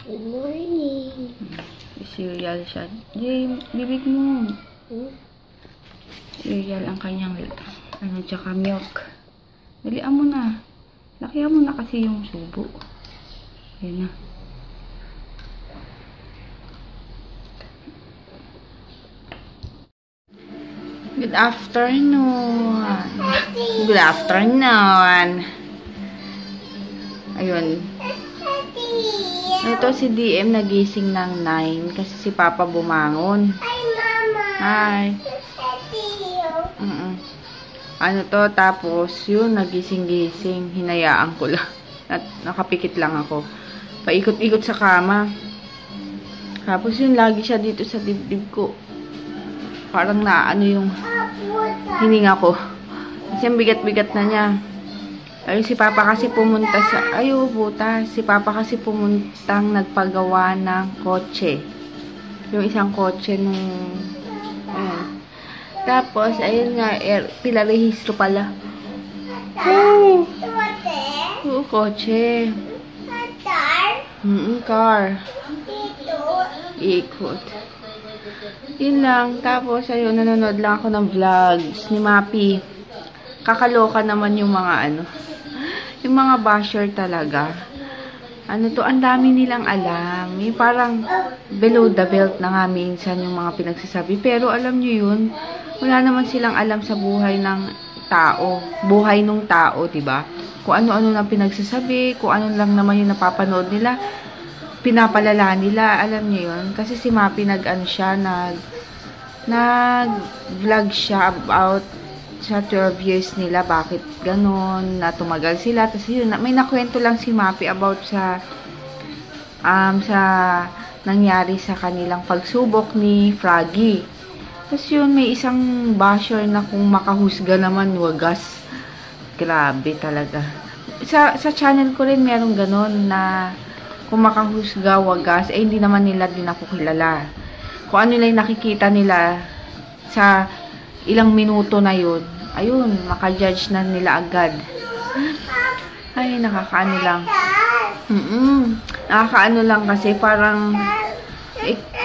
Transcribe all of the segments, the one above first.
Good morning. Cereal siya. Jay, bibig mo. Cereal ang kanyang tsaka milk. Dalian mo na. Lakihan mo na kasi yung subo. Ayan na. Good afternoon. Good afternoon. Ayun. Ito si DM nagising ng 9 kasi si Papa bumangon. Hi, Mama. Hi. Ano to, tapos yun, nagising-gising. Hinayaan ko lang. Nakapikit lang ako. Paikot-ikot sa kama. Tapos yun, lagi siya dito sa dibdib ko. Parang naano yung hininga ko. Kasi ang bigat-bigat na niya. Ayun, si Papa kasi pumunta sa... Ayaw, buta. Si Papa kasi pumuntang nagpagawa ng kotse. Yung isang kotse nung... Ayan. Tapos, ayun nga, pilarehistro pala. Oo, kotse. Car. Ikot. Yun lang. Tapos, ayun, nanonood lang ako ng vlogs ni Mapi. Kakaloka naman yung mga yung mga basher talaga. Ang dami nilang alam. Yung parang below the belt na nga minsan yung mga pinagsasabi. Pero alam nyo yun, wala naman silang alam sa buhay ng tao. Buhay ng tao, diba? Kung ano-ano lang pinagsasabi, kung ano lang naman yung napapanood nila, pinapalala nila. Alam nyo yun? Kasi si Mapi nag-vlog siya about sa 12 years nila, bakit ganon, na tumagal sila. Tapos yun, may nakwento lang si Mapi about sa nangyari sa kanilang pagsubok ni Froggy. Tapos yun, may isang basher na kung makahusga naman, wagas. Grabe talaga. Sa channel ko rin meron ganon na kung makahusga, wagas, hindi naman nila din ako kilala. Kung ano lang nakikita nila sa ilang minuto na yun, ayun, makajudge na nila agad. Ay, nakakaano lang. Nakakaano lang kasi parang,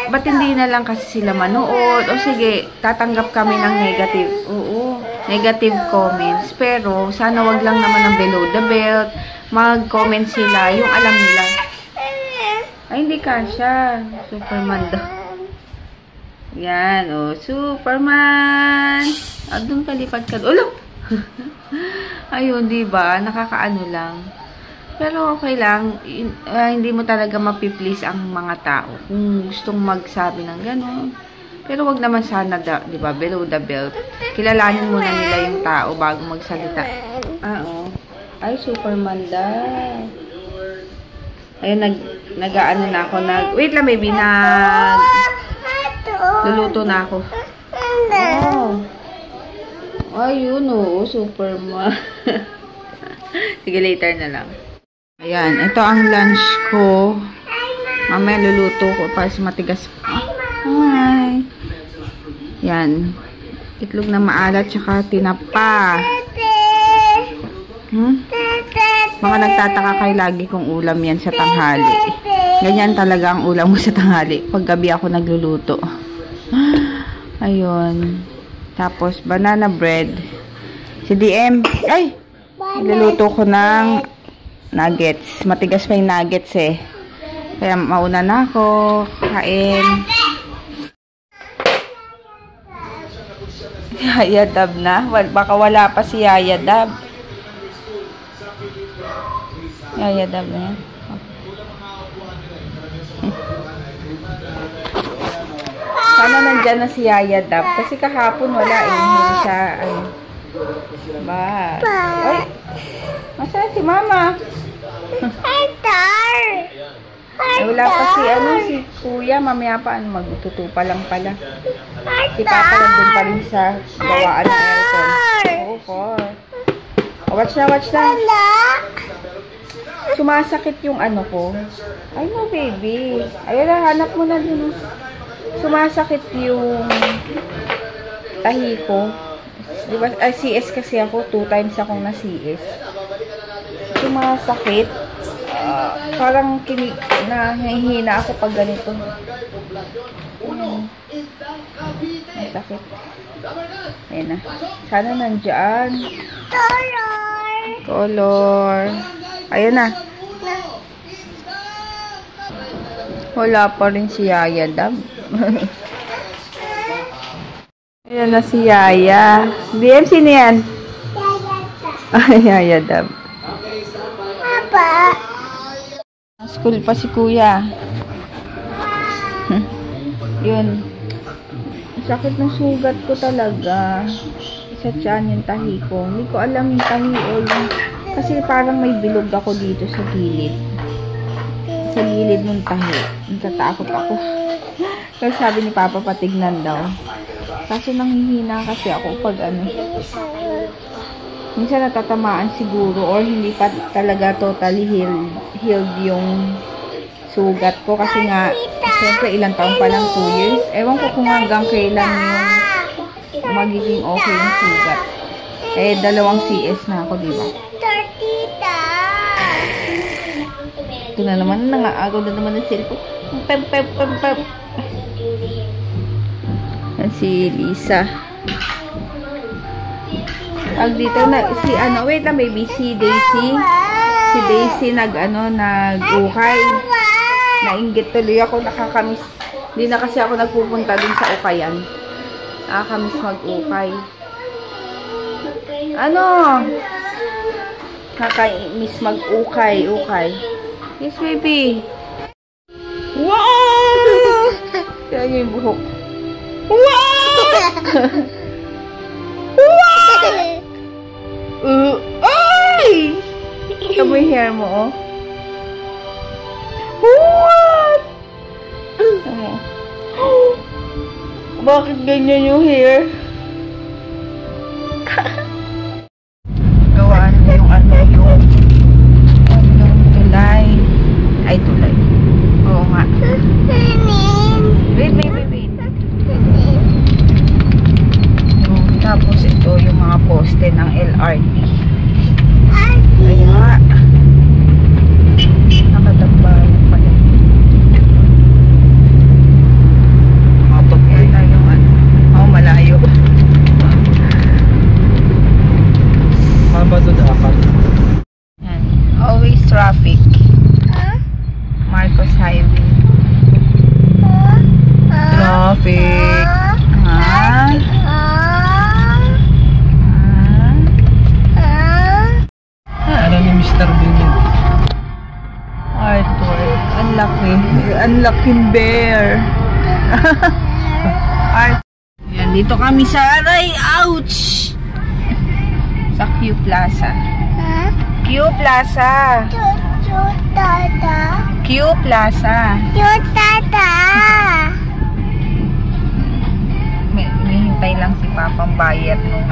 ba't hindi na lang kasi sila manood? O sige, tatanggap kami ng negative. Oo, negative comments. Pero, sana wag lang naman ng below the belt. Mag-comment sila, yung alam nila. Ay, hindi kasha. Superman daw. Yan, oh, Superman. Doon kalipad ka. Ulo! Ayun, diba? Nakakaano lang. Pero okay lang. Hindi mo talaga mapiplease ang mga tao kung gustong magsabi ng gano'n. Pero wag naman sana, diba? Below the belt. Kilalanin muna nila yung tao bago magsalita. Oo. Ay, Superman daw. Ayun, nag-ano na ako. Wait lang, baby. Luluto na ako. Oh. Ayun, oh. Superman. Sige, later na lang. Ayan, ito ang lunch ko. Mamaya luluto ko para matigas. Hi. Yan. Itlog na maalat, tsaka tinapa. Mga nagtataka kayo lagi kong ulam yan sa tanghali. Ganyan talaga ang ulam ko sa tanghali. Paggabi ako nagluluto. Ayun. Tapos, banana bread. Si DM, ay! Niluluto ko ng nuggets. Matigas pa yung nuggets eh. Kaya mauna na ako. Kain. Yaya Dab na. Baka wala pa si Yaya Dab. Yaya Dab na yan. Sana nandyan na si Yaya Dab. Kasi kahapon wala eh. Hindi siya, ba? Ay! Masaya si Mama? Ay, wala pa si Kuya. Mamaya pa, magtutupa lang pala. Si Papa nandun pa rin sa gawaan ng aircon. Oo, for. Watch na. Sumasakit yung ano ko. Ay, no, baby. Ayun na, hanap mo na din. Sumasakit yung tahi ko. Diba, CS kasi ako. 2 times akong na-CS. Sumasakit. parang nahihina ako pag ganito. Ang sakit. Ayan na. Sana nandyan. Color. Ayan na. Wala pa rin si Yaya Dab. Ayan na si Yaya. BM, sino yan? Ay, Yaya Dab. Papa. School pa si Kuya. Yun. Sakit ng sugat ko talaga. Sa tiyan yung tahi ko. Hindi ko alam yung tahi o yung... Kasi parang may bilog ako dito sa gilid. Sa gilid ng tahi. Natatakot ako. Kasi sabi ni Papa patignan daw. Kasi nanghihina kasi ako pag ano. Minsan natatamaan siguro or hindi pa talaga totally healed yung sugat ko. Kasi nga, siyempre ilang taon pa lang, 2 years. Ewan ko kung hanggang kailan yung magiging okay yung sugat. Eh, 2 CS na ako, diba? Ito na naman, nangaagaw na naman ng cellphone. Pep. Si Lisa. Pag dito na, si ano, wait lang baby, si Daisy. Si Daisy nag-ukay. Nainggit tuloy ako, nakakamiss. Hindi na kasi ako nagpupunta dun sa ukayan. Nakakamiss mag-ukay. Ano? Nakakamiss mag-ukay. Yes, baby. Wow! Kaya yung buhok. Wow! Wow! Ay! Ito mo yung hair mo, oh. What? Bakit ganyan yung hair? Gawaan mo yung tulay. Ay, tulay. Oo nga. Wait. Tapos ito yung mga poste ng LRT. Kaya nakadagbayan pala. Mapagyan na yung malayo. Mama doon dapat. Yan. Always traffic. Marcos Highway. Traffic. Ano ni Mr. Bean yun? Arthur. Unlucky bear. Arthur. Yan, dito kami sa Aray. Ouch! Sa Q Plaza. Q Plaza. Q Plaza. Hinihintay lang si Papang bayad nung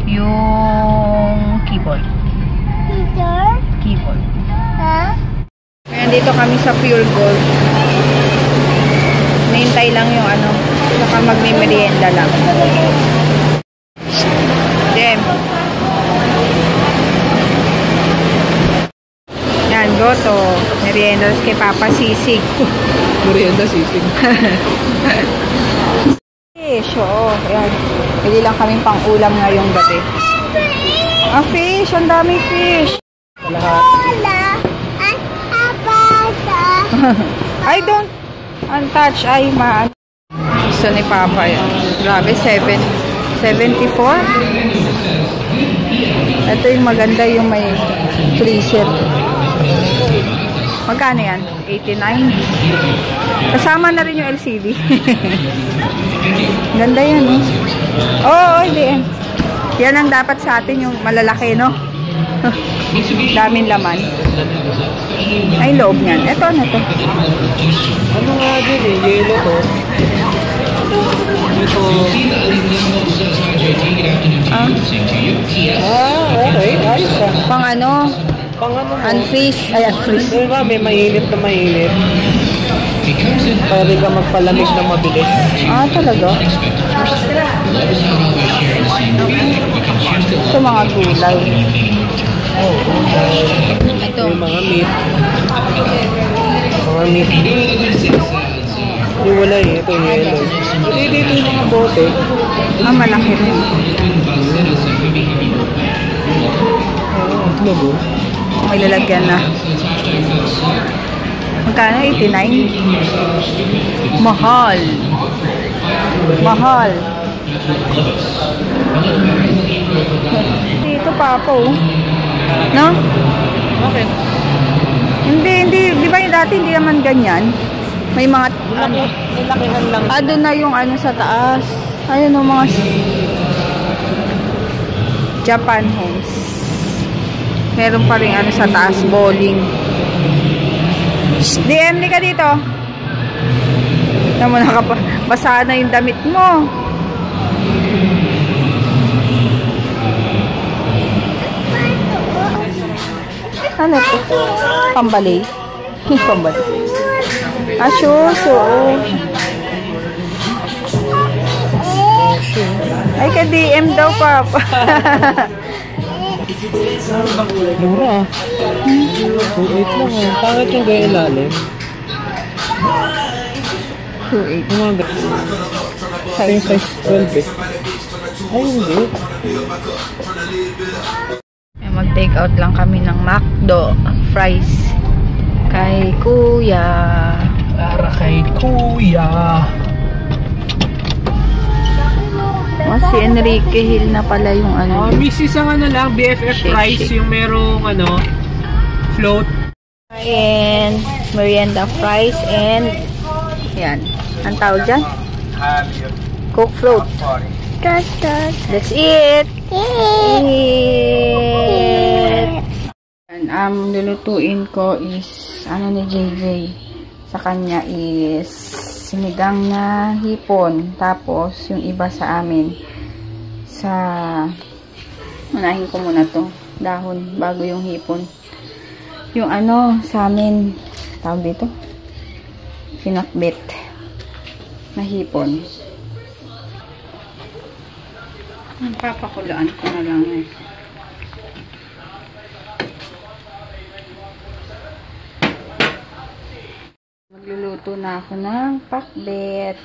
yung keyboard. Keyboard. Kaya dito kami sa Pure Gold. Hinihintay lang yung saka magme-merienda lang. Dem. Yan, goto. Merienda kay Papa Sisig. Merienda sisig. Fish, oo. Ayan. Pili lang kami pang ulam ngayong gabi. Fish. Ang daming fish. I don't untouch. Ay, gusto ni Papa yan. Grabe, 74. Ito yung maganda, yung may freezer. Magkano yan? 89. Kasama na rin yung LCD. Ganda yan, no? Oo, hindi yan. Yan ang dapat sa atin, yung malalaki, no? Daming laman. Ay, loob niyan. Ito, ano to? Ano nga din eh, yelo to. Ito. Okay. Ayos ah. Pang ano? Pang ano mo? Unfreeze. Ay, unfreeze. Diba, may mainit na mainit. Pwede ka magpalamig na mabilis. Talaga? Ito mga gulay. Oo. Ito. Yung mga meat. Mga meat. Yung wala eh. Ito yung yellow. Hindi dito yung mga bote. Malaki rin. Oo, itlog oh. May lalagyan na. Magkano? 89? Mahal. Mahal. Dito pa po. No? Bakit? Hindi. Di ba yung dati hindi naman ganyan? May mga, Nilakihan lang. doon na yung ano sa taas. Ayun yung mga Japan homes. Meron pa rin ano sa taas, bowling. DM ka dito. Tama na ka pa. Basa na yung damit mo. Ano ito? Pambalay. Pambalay. Shoes. Oo. Ay, ka-DM daw, Papa. Mura ah. 2.8 lang ah. Pangit yung gaya ilalim. 2.8. Yung mga gaya. Yung size 12 eh. Ay, hindi. Mag-take out lang kami ng McDo fries kay Kuya. Para kay Kuya. Si Enrique Hill na pala yung ano. Mrs. ang ano lang, BFF Shake, fries, shake. yung merong ano, float. And merienda fries and yan. Ang tawag dyan? Coke float. That's it. And lulutuin ko is ano ni JJ. Sa kanya is sinigang na hipon. Tapos yung iba sa amin sa unahin ko muna to dahon bago yung hipon. Yung ano sa amin tawag dito pinakbet na hipon. Papakulaan ko na lang eh. Magluluto na ako ng pakbet.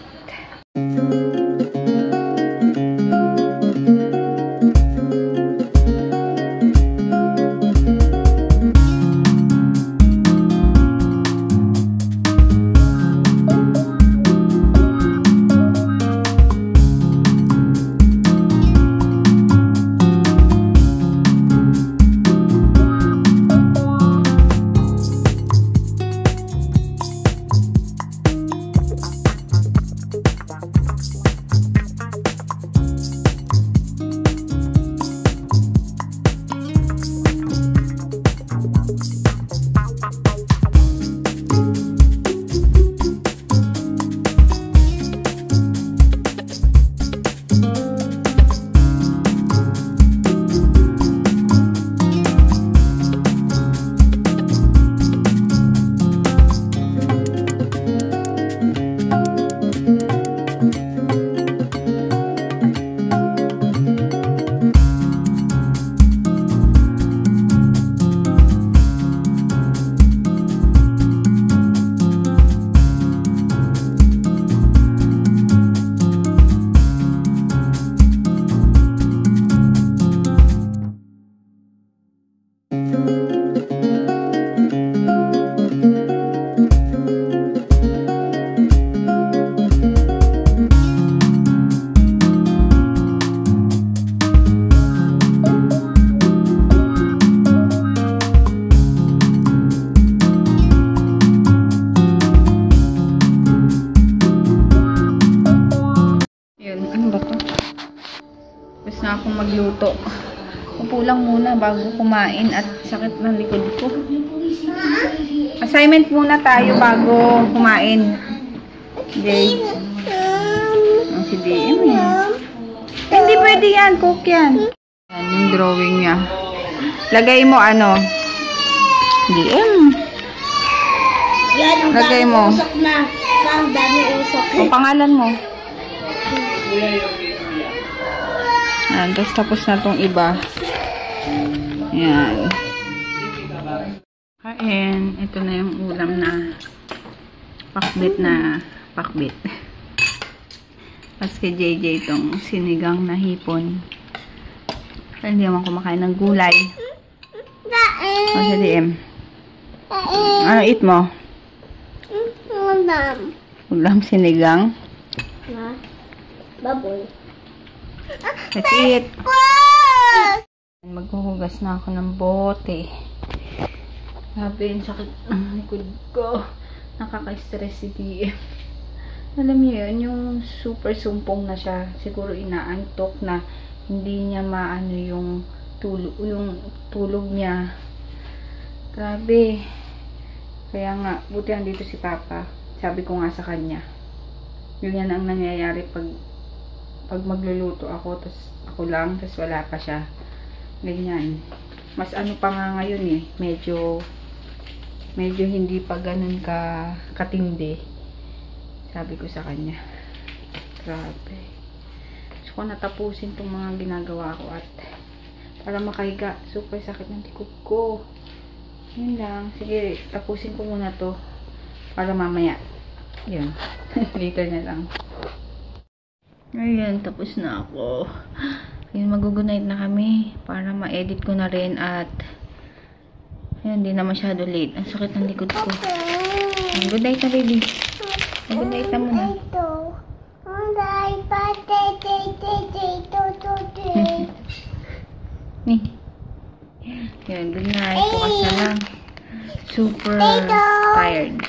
Na akong magluto. Upo lang muna bago kumain at sakit ng likod ko. Assignment muna tayo bago kumain. Jay. Ang si DM yan. Hindi pwede yan. Cook yan. Yan yung drawing niya. Lagay mo ano? DM. Lagay mo. Usok na. Ang dami usok. O pangalan mo. Tapos tapos na tong iba. Ayan. Kain. Ito na yung ulam na pakbit. Tapos kay JJ itong sinigang na hipon. Kaya hindi naman kumakain ng gulay. O sa DM. Ano eat mo? Ulam sinigang. Baboy. Let's eat. Maghuhugas na ako ng bote. Sabi, yung sakit ng likod ko. Nakaka-stress si DM. Alam niyo yun, yung super sumpong na siya. Siguro inaantok na hindi niya maano yung tulog niya. Grabe. Kaya nga, buti andito si Papa. Sabi ko nga sa kanya. Yun yan ang nangyayari pag magluluto ako, tas ako lang, tas wala pa siya. Ganyan. Mas ano pa nga ngayon eh. Medyo hindi pa ganun katindi. Sabi ko sa kanya. Grabe. Gusto ko natapusin tong mga ginagawa ko at para makahiga. Super sakit ng likod ko. Yun lang. Sige, tapusin ko muna to para mamaya. Yun. Later na lang. Ayan, tapos na ako. Ayun, mag-good-night na kami para ma-edit ko na rin at ayun, hindi na masyado late. Ang sakit ng likod ko. Good night na, baby. Good night na muna. Yun, good night. Bukas na lang. Super tired.